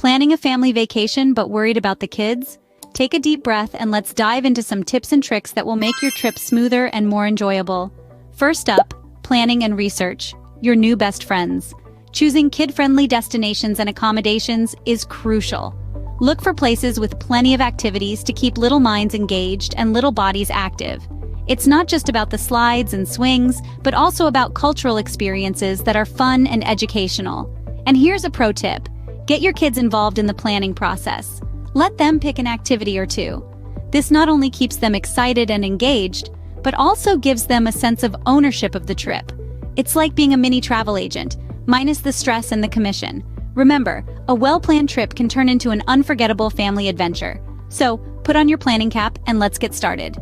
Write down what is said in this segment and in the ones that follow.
Planning a family vacation but worried about the kids? Take a deep breath and let's dive into some tips and tricks that will make your trip smoother and more enjoyable. First up, planning and research. Your new best friends. Choosing kid-friendly destinations and accommodations is crucial. Look for places with plenty of activities to keep little minds engaged and little bodies active. It's not just about the slides and swings, but also about cultural experiences that are fun and educational. And here's a pro tip. Get your kids involved in the planning process. Let them pick an activity or two. This not only keeps them excited and engaged, but also gives them a sense of ownership of the trip. It's like being a mini travel agent, minus the stress and the commission. Remember, a well-planned trip can turn into an unforgettable family adventure. So, put on your planning cap and let's get started.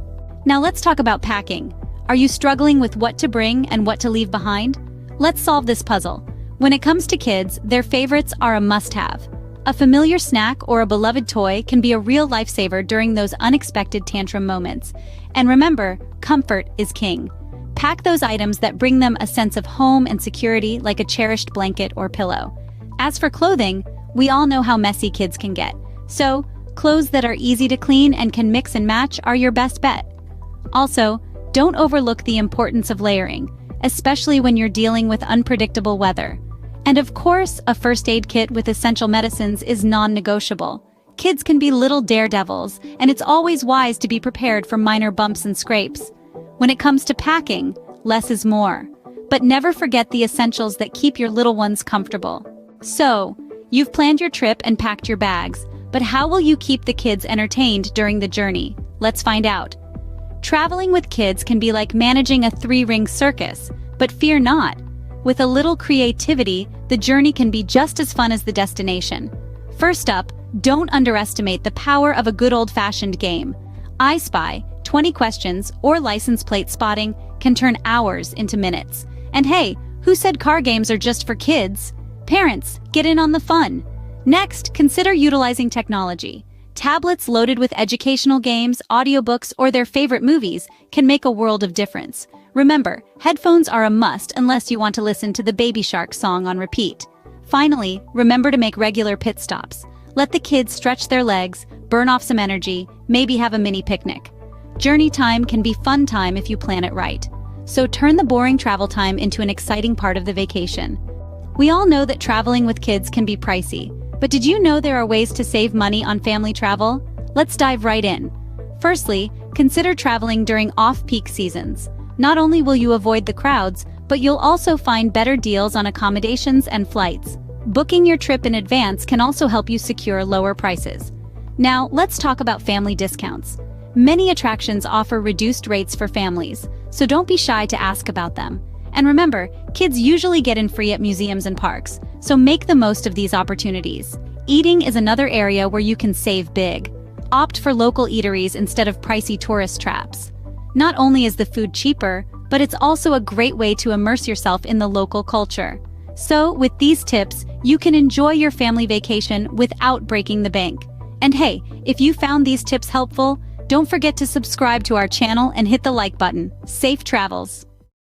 Now let's talk about packing. Are you struggling with what to bring and what to leave behind? Let's solve this puzzle. When it comes to kids, their favorites are a must-have. A familiar snack or a beloved toy can be a real lifesaver during those unexpected tantrum moments. And remember, comfort is king. Pack those items that bring them a sense of home and security, like a cherished blanket or pillow. As for clothing, we all know how messy kids can get. So, clothes that are easy to clean and can mix and match are your best bet. Also, don't overlook the importance of layering, especially when you're dealing with unpredictable weather. And of course, a first aid kit with essential medicines is non-negotiable. Kids can be little daredevils, and it's always wise to be prepared for minor bumps and scrapes. When it comes to packing, less is more. But never forget the essentials that keep your little ones comfortable. So, you've planned your trip and packed your bags, but how will you keep the kids entertained during the journey? Let's find out. Traveling with kids can be like managing a three-ring circus, but fear not. With a little creativity, the journey can be just as fun as the destination. First up, don't underestimate the power of a good old-fashioned game. I Spy, 20 questions, or license plate spotting can turn hours into minutes. And hey, who said car games are just for kids? Parents, get in on the fun. Next, consider utilizing technology. Tablets loaded with educational games, audiobooks, or their favorite movies can make a world of difference. Remember, headphones are a must unless you want to listen to the Baby Shark song on repeat. Finally, remember to make regular pit stops. Let the kids stretch their legs, burn off some energy, maybe have a mini picnic. Journey time can be fun time if you plan it right. So turn the boring travel time into an exciting part of the vacation. We all know that traveling with kids can be pricey, but did you know there are ways to save money on family travel? Let's dive right in. Firstly, consider traveling during off-peak seasons. Not only will you avoid the crowds, but you'll also find better deals on accommodations and flights. Booking your trip in advance can also help you secure lower prices. Now, let's talk about family discounts. Many attractions offer reduced rates for families, so don't be shy to ask about them. And remember, kids usually get in free at museums and parks, so make the most of these opportunities. Eating is another area where you can save big. Opt for local eateries instead of pricey tourist traps. Not only is the food cheaper, but it's also a great way to immerse yourself in the local culture. So, with these tips, you can enjoy your family vacation without breaking the bank. And hey, if you found these tips helpful, don't forget to subscribe to our channel and hit the like button. Safe travels!